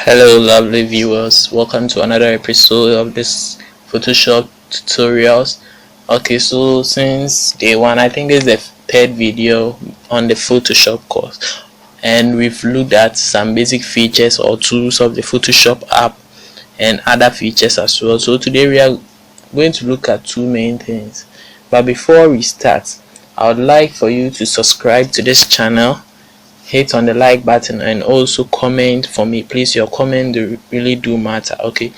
Hello lovely viewers, welcome to another episode of this Photoshop tutorials. Okay, so since day one, I think this is the third video on the Photoshop course, and we've looked at some basic features or tools of the Photoshop app and other features as well. So today we are going to look at two main things, but before we start, I would like for you to subscribe to this channel, hit on the like button, and also comment for me, please. Your comment really do matter. Okay,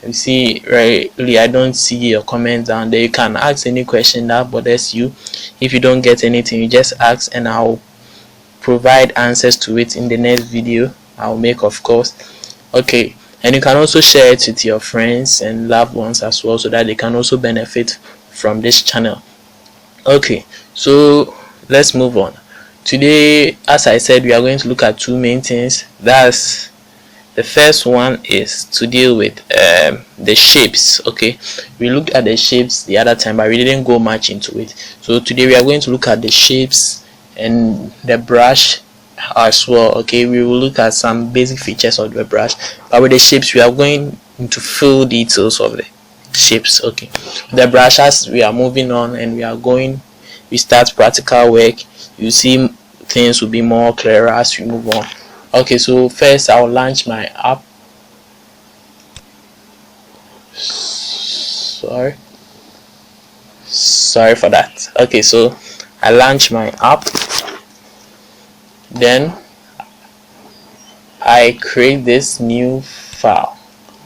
you see, really I don't see your comment down there. You can ask any question that bothers you. If you don't get anything, you just ask and I'll provide answers to it in the next video I'll make, of course. Okay, and you can also share it with your friends and loved ones as well, so that they can also benefit from this channel. Okay, so let's move on. Today, as I said, we are going to look at two main things. That's the first one is to deal with the shapes. Okay, we looked at the shapes the other time, but we didn't go much into it. So today we are going to look at the shapes and the brush as well. Okay, we will look at some basic features of the brush, but with the shapes we are going into full details of the shapes. Okay, the brush, as we are moving on and we start practical work, you see things will be more clearer as we move on. Okay, so first I'll launch my app. Sorry for that. Okay, so I launch my app, then I create this new file.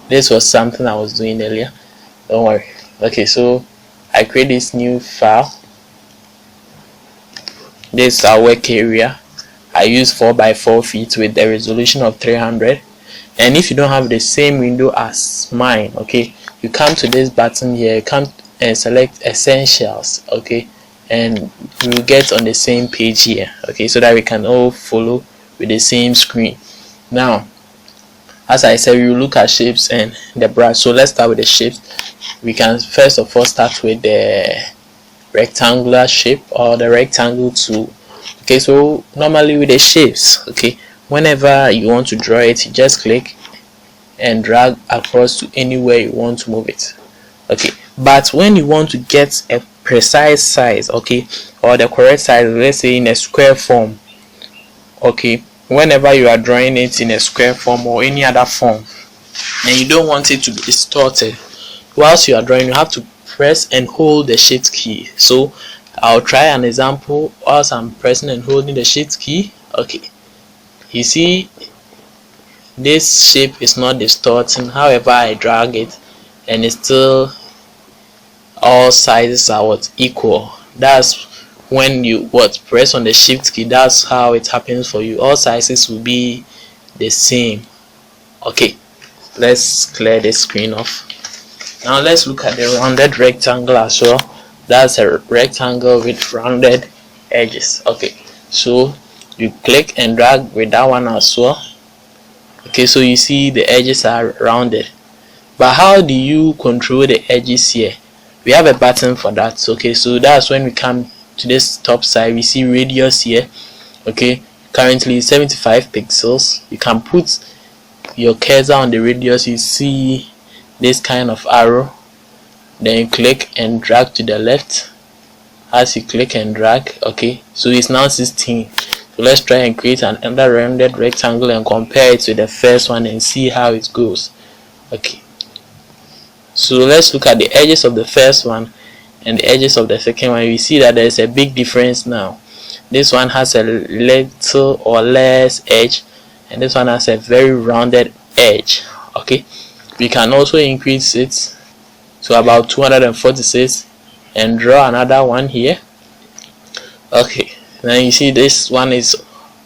This was something I was doing earlier, don't worry. Okay, so I create this new file. This is our work area. I use 4x4 feet with a resolution of 300. And if you don't have the same window as mine, okay, you come to this button here, come and select essentials, okay, and we will get on the same page here, okay, so that we can all follow with the same screen. Now, as I said, we will look at shapes and the brush. So let's start with the shapes. We can first of all start with the rectangular shape or the rectangle tool. Okay, so normally with the shapes, okay, whenever you want to draw it, you just click and drag across to anywhere you want to move it. Okay, but when you want to get a precise size, okay, or the correct size, let's say in a square form, okay, whenever you are drawing it in a square form or any other form and you don't want it to be distorted whilst you are drawing, you have to press and hold the shift key. So I'll try an example whilst I'm pressing and holding the shift key. Okay, you see this shape is not distorting, however I drag it and it's still all sizes are equal. That's when you press on the shift key. That's how it happens for you. All sizes will be the same. Okay, let's clear the screen off. Now let's look at the rounded rectangle as well. That's a rectangle with rounded edges. Okay, so you click and drag with that one as well. Okay, so you see the edges are rounded, but how do you control the edges here? We have a button for that. Okay, so that's when we come to this top side, we see radius here. Okay, currently 75 pixels. You can put your cursor on the radius, you see this kind of arrow, then you click and drag to the left. As you click and drag, okay, so it's now 16. So let's try and create another rounded rectangle and compare it to the first one and see how it goes. Okay, so let's look at the edges of the first one and the edges of the second one. We see that there's a big difference now. This one has a little or less edge, and this one has a very rounded edge. Okay, we can also increase it to about 246 and draw another one here. Okay, now you see this one is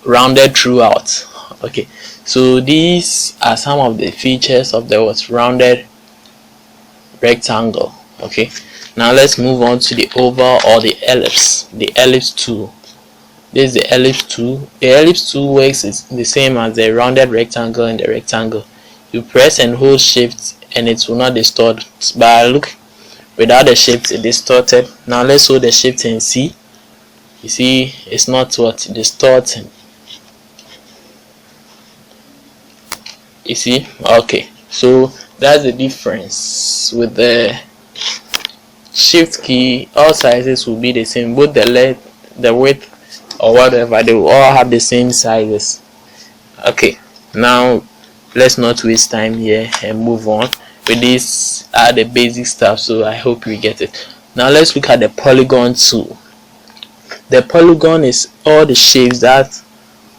rounded throughout. Okay, so these are some of the features of the rounded rectangle. Okay, now let's move on to the oval or the ellipse tool. This is the ellipse tool. The ellipse tool works is the same as the rounded rectangle and the rectangle. You press and hold shift and it will not distort, but look, without the shift it distorted. Now let's hold the shift and see. You see it's not distorting. You see? Okay, so that's the difference. With the shift key, all sizes will be the same, both the length, the width, or whatever, they will all have the same sizes. Okay, now let's not waste time here and move on. With these are the basic stuff, so I hope you get it. Now let's look at the polygon tool. The polygon is all the shapes that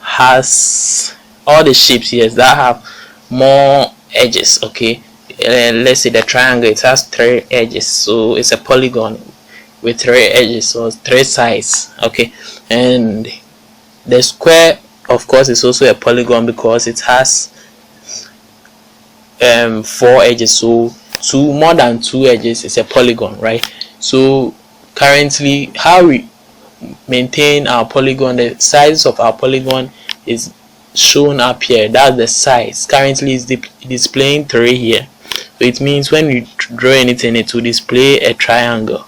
has all the shapes here that have more edges. Okay, let's say the triangle, it has 3 edges, so it's a polygon with 3 edges or 3 sides. Okay, and the square, of course, is also a polygon because it has 4 edges, so more than 2 edges is a polygon, right? So currently, how we maintain our polygon, the size of our polygon is shown up here. That's the size. Currently is displaying 3 here, so it means when we draw anything, it will display a triangle.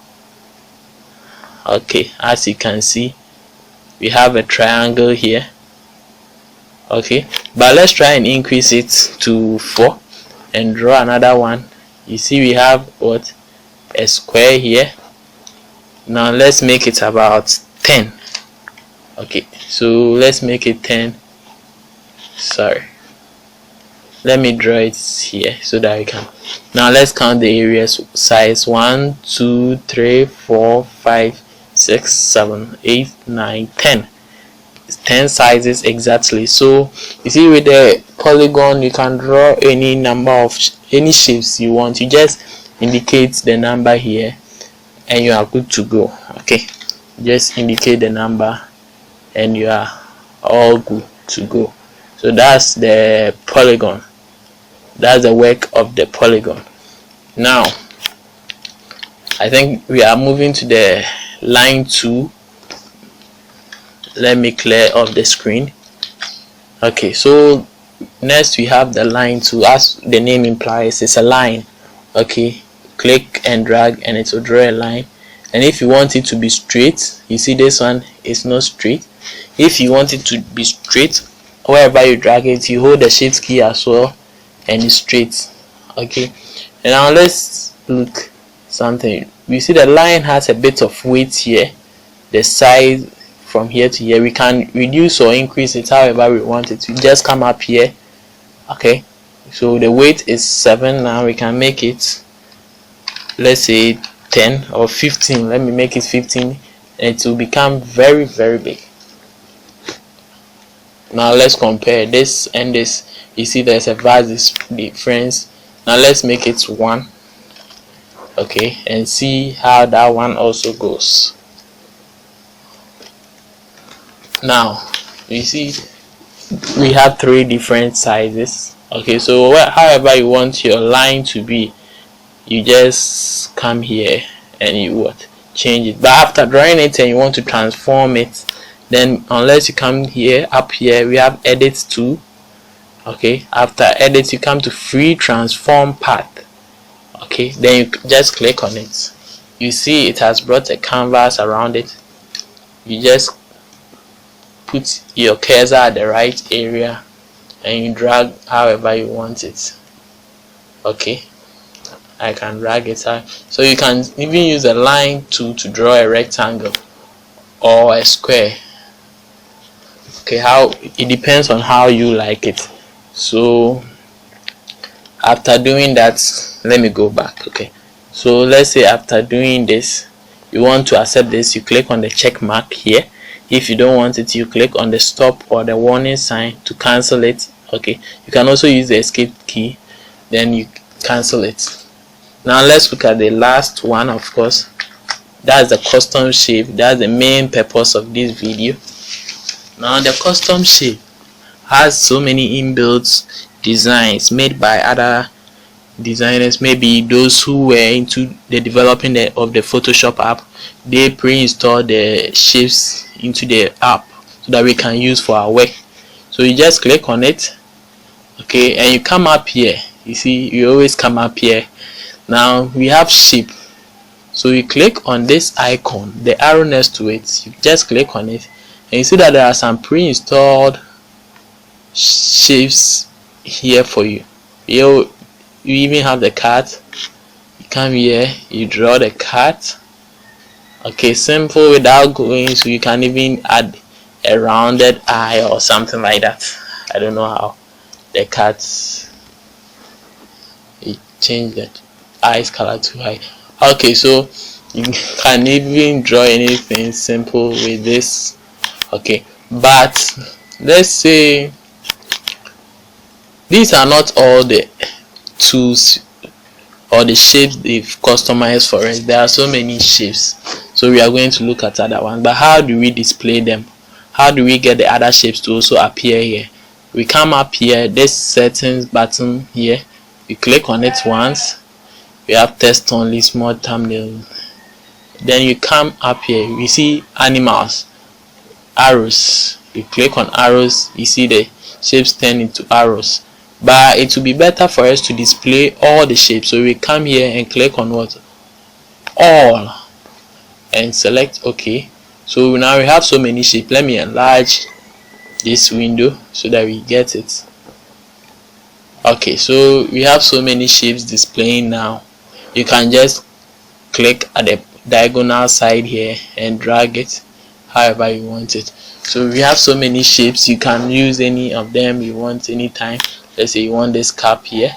Okay, as you can see, we have a triangle here. Okay, but let's try and increase it to 4 and draw another one. You see we have what, a square here. Now let's make it about 10. Okay, so let's make it 10. Sorry, let me draw it here so that we can. Now let's count the areas. Size 1 2 3 4 5 6 7 8 9 10. 10 sizes exactly. So you see with the polygon, you can draw any number of any shapes you want. You just indicate the number here and you are good to go. Okay, just indicate the number and you are all good to go. So that's the polygon. That's the work of the polygon. Now I think we are moving to the line tool. Let me clear off the screen. Okay, so next we have the line tool. As the name implies, it's a line. Okay, click and drag and it will draw a line. And if you want it to be straight, you see this one is not straight. If you want it to be straight, wherever you drag it, you hold the shift key as well and it's straight. Okay, and now let's look something. We see the line has a bit of weight here. The size from here to here, we can reduce or increase it however we want it. We just come up here. Okay, so the weight is 7. Now we can make it, let's say 10 or 15. Let me make it 15 and it will become very big. Now let's compare this and this. You see there's a vast difference. Now let's make it 1. Okay, and see how that one also goes. Now you see we have 3 different sizes. Okay, so however you want your line to be, you just come here and you change it. But after drawing it and you want to transform it, then unless you come here, up here we have edit tool. Okay, after edit you come to free transform path. Okay, then you just click on it. You see it has brought a canvas around it. You just put your cursor at the right area and you drag however you want it. Okay, I can drag it out. So you can even use a line tool to draw a rectangle or a square. Okay, how it depends on how you like it. So after doing that, let me go back. Okay, so let's say after doing this, you want to accept this, you click on the check mark here. If you don't want it, you click on the stop or the warning sign to cancel it. Okay, you can also use the escape key, then you cancel it. Now let's look at the last one. Of course, that's the custom shape. That's the main purpose of this video. Now the custom shape has so many inbuilt designs made by other designers. Maybe those who were into the developing of the Photoshop app, they pre-install the shapes into the app so that we can use for our work. So you just click on it. Okay, and you come up here. You see, you always come up here. Now we have shape, so you click on this icon, the arrow next to it. You just click on it and you see that there are some pre-installed shapes here for you. You even have the cat. You come here, you draw the cat. Okay, simple without going, so you can even add a rounded eye or something like that. I don't know how the cat, it changed the eyes color to high. Okay, so you can even draw anything simple with this. Okay, but let's say these are not all the tools or the shapes they've customized for us. There are so many shapes, so we are going to look at other ones. But how do we display them? How do we get the other shapes to also appear here? We come up here, this settings button here, you click on it once. We have text only, small thumbnail. Then you come up here, you see animals, arrows. You click on arrows, you see the shapes turn into arrows. But it will be better for us to display all the shapes, so we come here and click on what? All, and select OK. So now we have so many shapes. Let me enlarge this window so that we get it. Okay, so we have so many shapes displaying now. You can just click at the diagonal side here and drag it however you want it. So we have so many shapes. You can use any of them you want anytime. Let's say you want this cap here,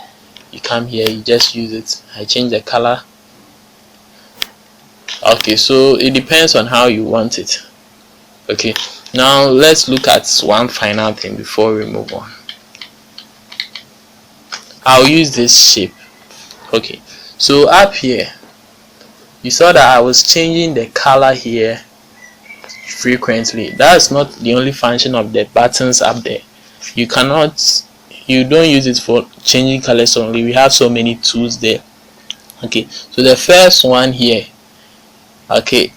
you come here, you just use it. I change the color. Okay, so it depends on how you want it. Okay, now let's look at one final thing before we move on. I'll use this shape. Okay, so up here you saw that I was changing the color here frequently. That's not the only function of the buttons up there. You don't use it for changing colors only. We have so many tools there. Okay, so the first one here, okay,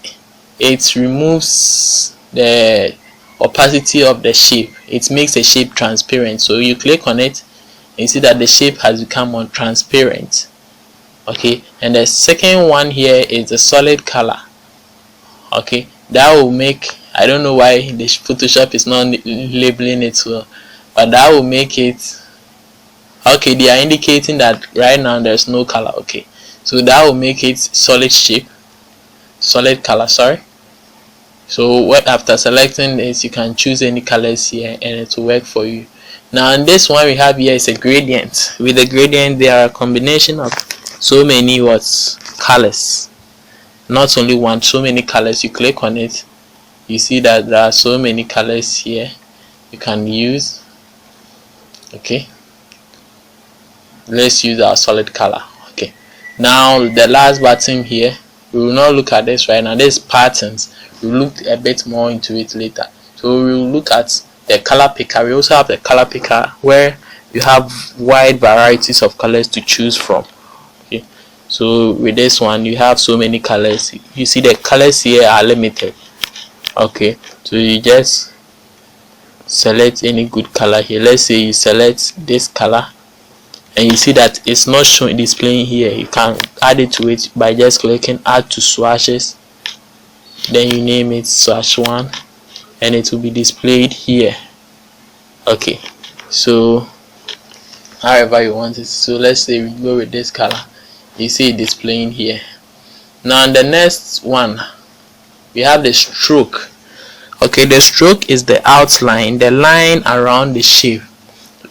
it removes the opacity of the shape. It makes the shape transparent. So you click on it and you see that the shape has become more transparent. Okay, and the second one here is the solid color. Okay, that will make, I don't know why the Photoshop is not labeling it well, but that will make it, okay, they are indicating that right now there's no color. Okay, so that will make it solid shape, solid color, sorry. So after selecting this, you can choose any colors here and it will work for you. Now in this one we have here is a gradient. With the gradient there are a combination of so many colors, not only one, so many colors. You click on it, you see that there are so many colors here you can use. Okay, let's use our solid color. Okay, now the last button here, we will not look at this right now. This patterns, we'll look a bit more into it later. So we will look at the color picker. We also have the color picker where you have wide varieties of colors to choose from. Okay, so with this one you have so many colors. You see the colors here are limited. Okay, so you just select any good color here. Let's say you select this color and you see that it's not showing, displaying here. You can add it to it by just clicking add to swatches, then you name it swatch 1 and it will be displayed here. Okay, so however you want it. So let's say we go with this color, you see it displaying here. Now the next one we have the stroke. Okay, the stroke is the outline, the line around the shape.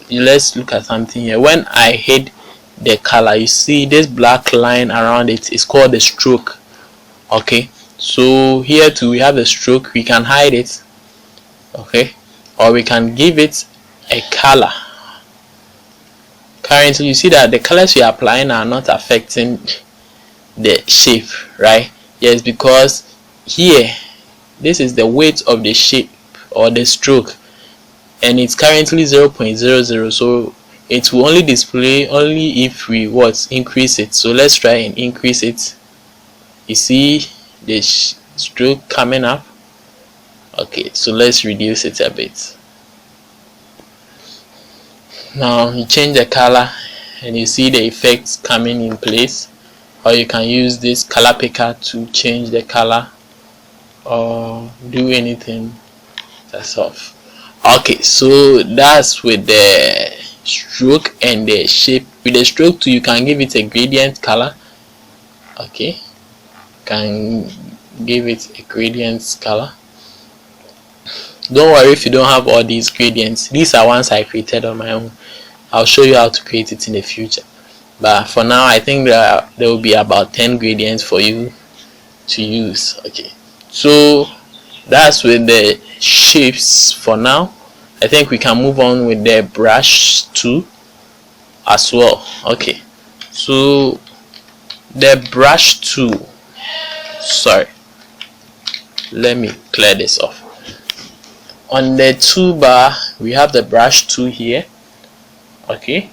Let's look at something here. When I hit the color, you see this black line around it is called the stroke. Okay, so here too we have the stroke. We can hide it, okay, or we can give it a color. Currently you see that the colors we are applying are not affecting the shape, right? Yes, because here this is the weight of the shape or the stroke and it's currently 0.00, so it will only display only if we increase it. So let's try and increase it. You see the stroke coming up. Okay, so let's reduce it a bit. Now you change the color and you see the effects coming in place, or you can use this color picker to change the color or do anything that's off. Okay, so that's with the stroke and the shape. With the stroke tool, you can give it a gradient color. Okay, can give it a gradient color. Don't worry if you don't have all these gradients. These are ones I created on my own. I'll show you how to create it in the future, but for now I think there will be about 10 gradients for you to use. Okay, so that's with the shapes for now. I think we can move on with the brush tool as well. Okay, so the brush tool, sorry, let me clear this off. On the toolbar we have the brush tool here. Okay,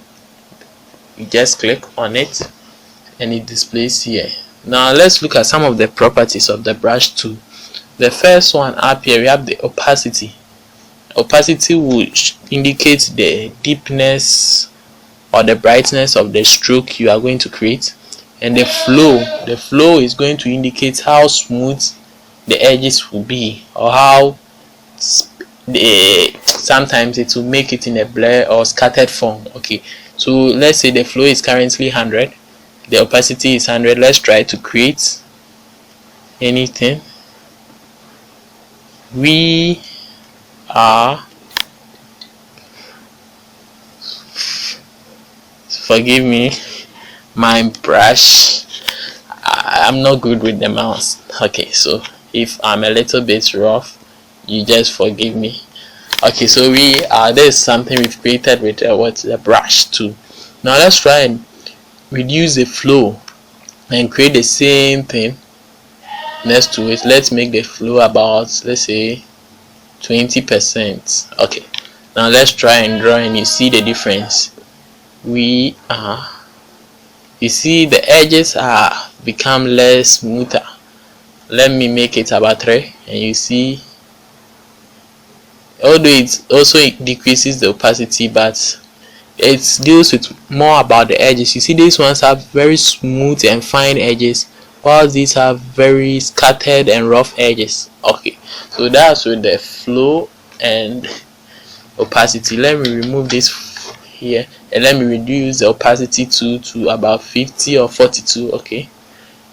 you just click on it and it displays here. Now let's look at some of the properties of the brush tool. The first one up here, we have the opacity. Opacity will indicate the deepness or the brightness of the stroke you are going to create, and the flow is going to indicate how smooth the edges will be, or how sometimes it will make it in a blur or scattered form. Okay, so let's say the flow is currently 100, the opacity is 100. Let's try to create anything. We are, forgive me, my brush, I'm not good with the mouse. Okay, so if I'm a little bit rough, you just forgive me. Okay, so there's something we've created with the brush tool. Now let's try and reduce the flow and create the same thing next to it. Let's make the flow about, let's say, 20%. Okay, now let's try and draw, and you see the difference. You see the edges are become less smoother. Let me make it about 3, and you see, although it also decreases the opacity, but it deals with more about the edges. You see, these ones have very smooth and fine edges, while these have very scattered and rough edges. Okay, so that's with the flow and opacity. Let me remove this here and let me reduce the opacity to about 50 or 42. Okay,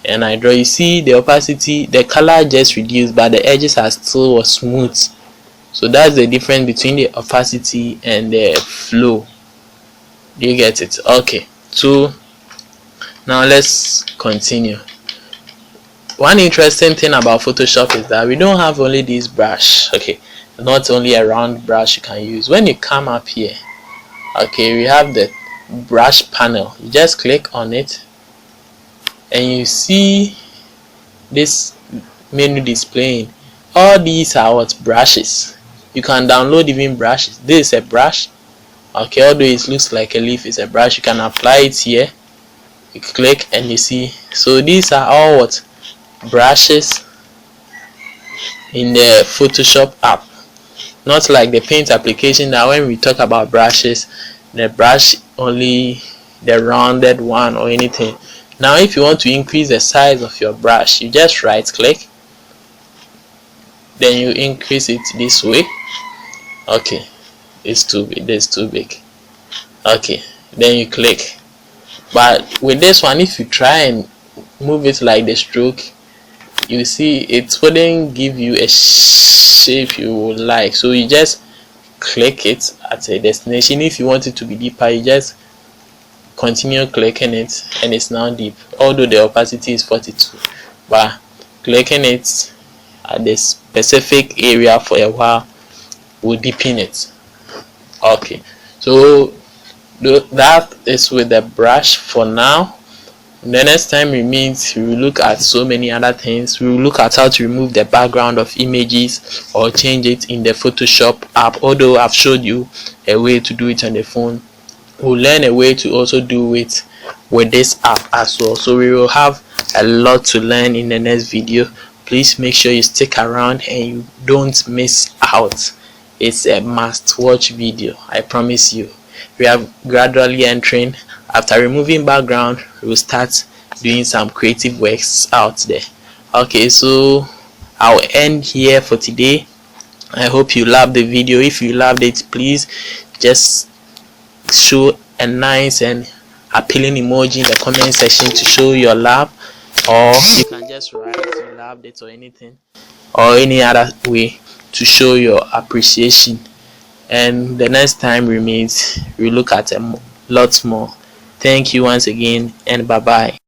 and I draw. You see the opacity, the color just reduced, but the edges are still smooth. So that's the difference between the opacity and the flow. You get it? Okay, so now let's continue. One interesting thing about Photoshop is that we don't have only this brush. Okay, not only a round brush you can use. When you come up here, okay, we have the brush panel. You just click on it and you see this menu displaying. All these are what? Brushes. You can download even brushes. This is a brush. Okay, although it looks like a leaf, it's a brush. You can apply it here. You click and you see. So these are all what? Brushes in the Photoshop app. Not like the paint application that when we talk about brushes, the brush only the rounded one or anything. Now if you want to increase the size of your brush, you just right click, then you increase it this way. Okay, it's too big, this is too big. Okay, then you click. But with this one, if you try and move it like the stroke, you see it wouldn't give you a shape you would like. So you just click it at a destination. If you want it to be deeper, you just continue clicking it and it's now deep, although the opacity is 42. But clicking it at the specific area for a while will deepen it. Okay, so that is with the brush for now. The next time we meet, we will look at so many other things. We will look at how to remove the background of images or change it in the Photoshop app. Although I've showed you a way to do it on the phone, we'll learn a way to also do it with this app as well. So we will have a lot to learn in the next video. Please make sure you stick around and you don't miss out. It's a must watch video, I promise you. We are gradually entering. After removing background, we'll start doing some creative works out there. Okay, so I'll end here for today. I hope you loved the video. If you loved it, please just show a nice and appealing emoji in the comment section to show your love, or you can just write you loved it or anything, or any other way to show your appreciation. And the next time we meet, we look at a lot more. Thank you once again, and bye bye.